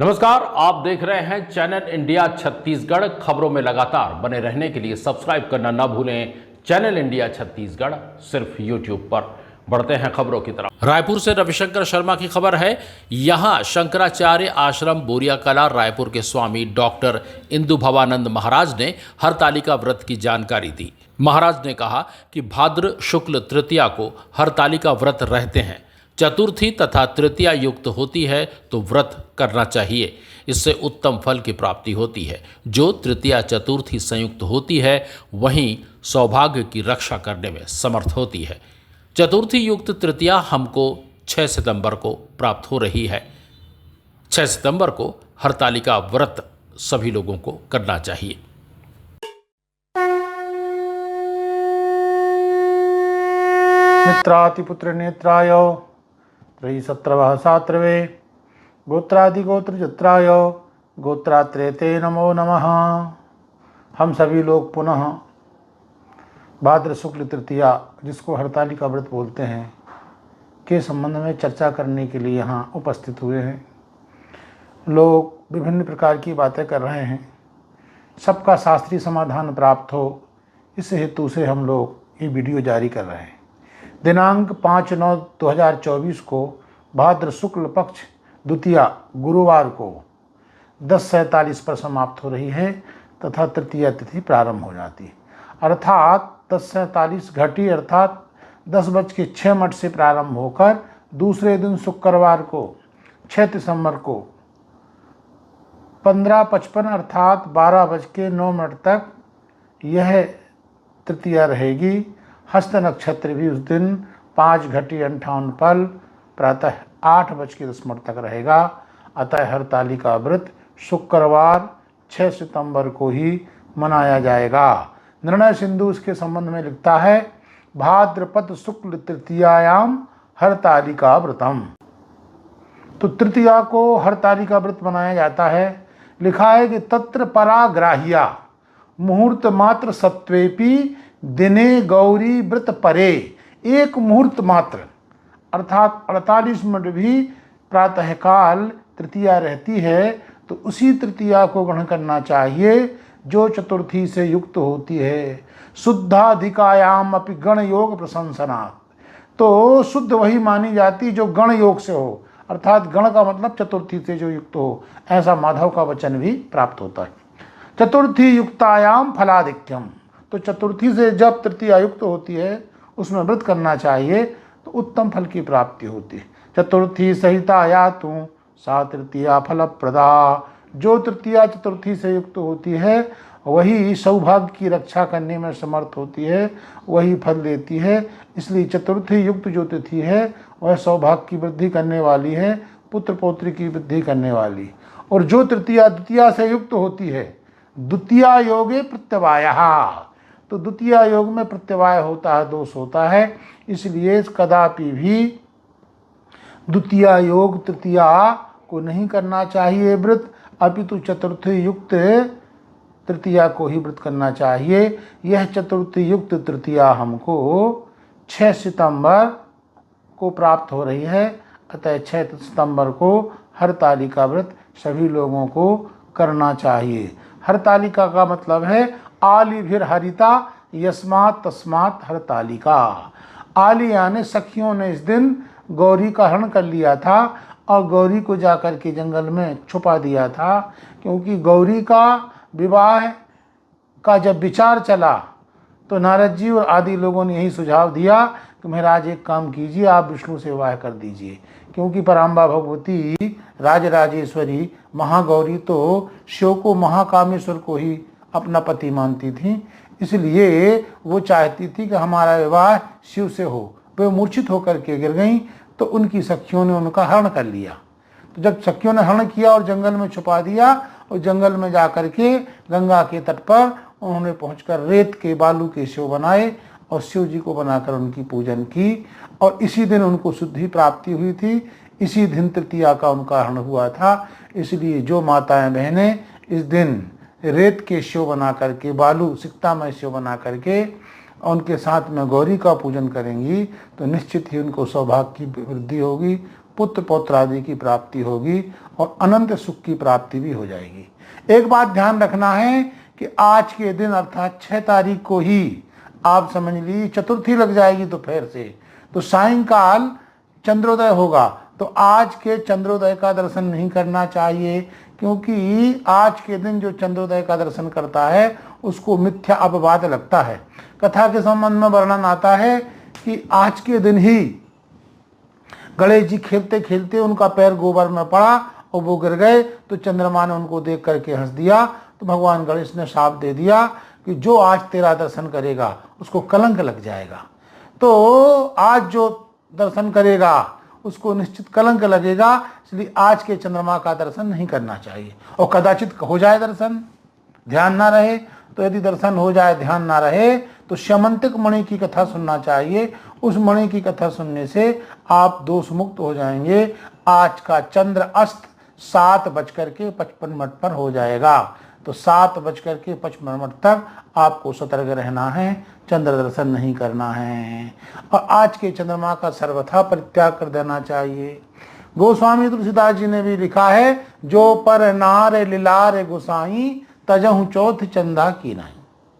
नमस्कार, आप देख रहे हैं चैनल इंडिया छत्तीसगढ़। खबरों में लगातार बने रहने के लिए सब्सक्राइब करना ना भूलें। चैनल इंडिया छत्तीसगढ़ सिर्फ यूट्यूब पर। बढ़ते हैं खबरों की तरफ। रायपुर से रविशंकर शर्मा की खबर है। यहां शंकराचार्य आश्रम बोरिया कला रायपुर के स्वामी डॉक्टर इंदु भवानंद महाराज ने हरतालिका व्रत की जानकारी दी। महाराज ने कहा कि भाद्र शुक्ल तृतीया को हरतालिका व्रत रहते हैं। चतुर्थी तथा तृतीया युक्त होती है तो व्रत करना चाहिए, इससे उत्तम फल की प्राप्ति होती है। जो तृतीया चतुर्थी संयुक्त होती है वहीं सौभाग्य की रक्षा करने में समर्थ होती है। चतुर्थी युक्त तृतीया हमको 6 सितंबर को प्राप्त हो रही है। 6 सितंबर को हरतालिका व्रत सभी लोगों को करना चाहिए। मित्रातिपुत्र नेत्राय त्रयीसत्रवः सात्रवे गोत्रादिगोत्रजत्राय गोत्रात्रेते नमो नमः। हम सभी लोग पुनः भाद्र शुक्ल तृतीया, जिसको हरतालिका व्रत बोलते हैं, के संबंध में चर्चा करने के लिए यहाँ उपस्थित हुए हैं। लोग विभिन्न प्रकार की बातें कर रहे हैं, सबका शास्त्रीय समाधान प्राप्त हो, इस हेतु से हम लोग ये वीडियो जारी कर रहे हैं। दिनांक 5/9/2024 को भाद्र शुक्ल पक्ष द्वितीया गुरुवार को 10:47 पर समाप्त हो रही है तथा तृतीया तिथि प्रारंभ हो जाती है। अर्थात 10:47 घटी अर्थात 10:06 से प्रारंभ होकर दूसरे दिन शुक्रवार को 6 दिसंबर को 15:55 अर्थात 12:09 तक यह तृतीया रहेगी। हस्त नक्षत्र भी उस दिन 5:58 पल प्रातः 8:10 तक रहेगा। अतः हरतालिका व्रत शुक्रवार 6 सितंबर को ही मनाया जाएगा। निर्णय सिंधु इसके संबंध में लिखता है, भाद्रपद शुक्ल तृतीयायाम हरतालिका व्रतम। तो तृतीया को हरतालिका व्रत मनाया जाता है। लिखा है कि तत्र पराग्राह्या मुहूर्त मात्र सत्वेपि दिने गौरी व्रत परे। एक मुहूर्त मात्र अर्थात 48 मिनट भी प्रातःकाल तृतीया रहती है, तो उसी तृतीया को ग्रहण करना चाहिए जो चतुर्थी से युक्त होती है। शुद्धाधिकायाम अपि गण योग प्रशंसनात्, तो शुद्ध वही मानी जाती जो गण योग से हो, अर्थात गण का मतलब चतुर्थी से जो युक्त हो, ऐसा माधव का वचन भी प्राप्त होता है। चतुर्थी युक्तायाम फलाधिक्यम, तो चतुर्थी से जब तृतीया युक्त होती है उसमें व्रत करना चाहिए तो उत्तम फल की प्राप्ति होती है। चतुर्थी सहिता या तू सा तृतीया फलप्रदा, जो तृतीया चतुर्थी से युक्त होती है वही सौभाग्य की रक्षा करने में समर्थ होती है, वही फल देती है। इसलिए चतुर्थी युक्त जो तिथि है वह सौभाग्य की वृद्धि करने वाली है, पुत्र पौत्री की वृद्धि करने वाली। और जो तृतीया द्वितीया से युक्त होती है, द्वितीया योगे प्रत्यवायः, तो द्वितीया योग में प्रत्यवाय होता है, दोष होता है। इसलिए कदापि भी द्वितीया योग तृतीया को नहीं करना चाहिए व्रत, अपितु चतुर्थी युक्त तृतीया को ही व्रत करना चाहिए। यह चतुर्थी युक्त तृतीया हमको 6 सितंबर को प्राप्त हो रही है। अतः 6 सितंबर को हरतालिका व्रत सभी लोगों को करना चाहिए। हरतालिका का मतलब है आलिभिर हरिता यस्मात् तस्मात् हरतालिका। आली यानी सखियों ने इस दिन गौरी का हरण कर लिया था और गौरी को जाकर के जंगल में छुपा दिया था, क्योंकि गौरी का विवाह का जब विचार चला तो नारद जी और आदि लोगों ने यही सुझाव दिया कि महाराज एक काम कीजिए, आप विष्णु से विवाह कर दीजिए, क्योंकि पराम्बा भगवती राजराजेश्वरी महागौरी तो शिव को महाकामेश्वर को ही अपना पति मानती थी। इसलिए वो चाहती थी कि हमारा विवाह शिव से हो। वे मूर्छित होकर के गिर गईं तो उनकी सखियों ने उनका हरण कर लिया। तो जब सखियों ने हरण किया और जंगल में छुपा दिया, और जंगल में जाकर के गंगा के तट पर उन्होंने पहुंचकर रेत के बालू के शिव बनाए और शिव जी को बनाकर उनकी पूजन की, और इसी दिन उनको शुद्धि प्राप्ति हुई थी। इसी दिन तृतीया का उनका हरण हुआ था। इसलिए जो माताएं बहनें इस दिन रेत के शिव बना करके, बालू सिक्तामय शिव बना करके उनके साथ में गौरी का पूजन करेंगी तो निश्चित ही उनको सौभाग्य की वृद्धि होगी, पुत्र पौत्र आदि की प्राप्ति होगी और अनंत सुख की प्राप्ति भी हो जाएगी। एक बात ध्यान रखना है कि आज के दिन अर्थात 6 तारीख को ही आप समझ लीजिए चतुर्थी लग जाएगी दोपहर से, तो सायंकाल चंद्रोदय होगा। तो आज के चंद्रोदय का दर्शन नहीं करना चाहिए, क्योंकि आज के दिन जो चंद्रोदय का दर्शन करता है उसको मिथ्या अपवाद लगता है। कथा के संबंध में वर्णन आता है कि आज के दिन ही गणेश जी खेलते खेलते उनका पैर गोबर में पड़ा और वो गिर गए, तो चंद्रमा ने उनको देख करके हंस दिया। तो भगवान गणेश ने शाप दे दिया कि जो आज तेरा दर्शन करेगा उसको कलंक लग जाएगा। तो आज जो दर्शन करेगा उसको निश्चित कलंक लगेगा, इसलिए आज के चंद्रमा का दर्शन नहीं करना चाहिए। और कदाचित हो जाए दर्शन, ध्यान ना रहे, तो यदि दर्शन हो जाए ध्यान ना रहे तो श्यमंतिक मणि की कथा सुनना चाहिए। उस मणि की कथा सुनने से आप दोष मुक्त हो जाएंगे। आज का चंद्र अस्त 7:55 पर हो जाएगा, तो 7:55 तक आपको सतर्क रहना है, चंद्र दर्शन नहीं करना है और आज के चंद्रमा का सर्वथा परित्याग कर देना चाहिए। गोस्वामी तुलसीदास जी ने भी लिखा है, जो पर नार लीलार गोसाई तजहु चौथ चंदा की नहीं।